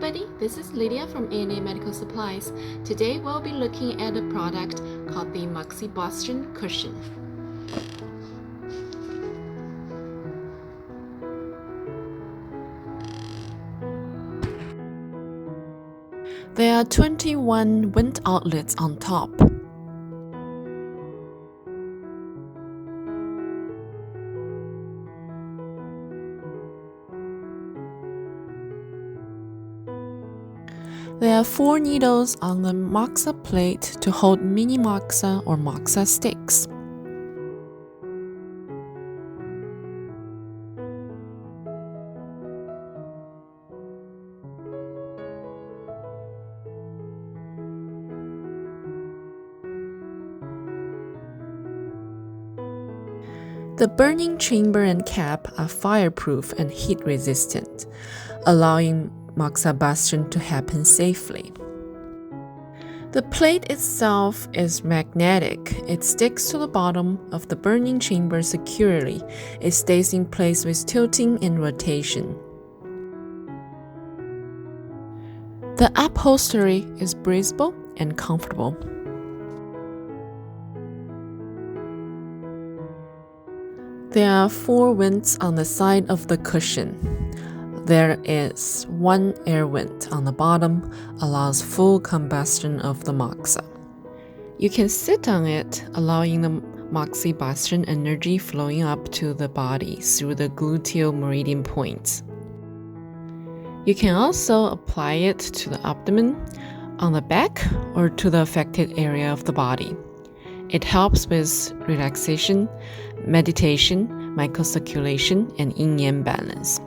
everybody, this is Lydia from A&A Medical Supplies. Today we'll be looking at a product called the Moxibustion Cushion. There are 21 wind outlets on top. There are 4 needles on the moxa plate to hold mini moxa or moxa sticks. The burning chamber and cap are fireproof and heat resistant, allowing Moxibustion to happen safely. The plate itself is magnetic. It sticks to the bottom of the burning chamber securely. It stays in place with tilting and rotation. The upholstery is breathable and comfortable. There are 4 vents on the side of the cushion. There is 1 air vent on the bottom, allows full combustion of the moxa. You can sit on it, allowing the Moxibustion energy flowing up to the body through the gluteal meridian point. You can also apply it to the abdomen, on the back, or to the affected area of the body. It helps with relaxation, meditation, microcirculation, and yin-yang balance.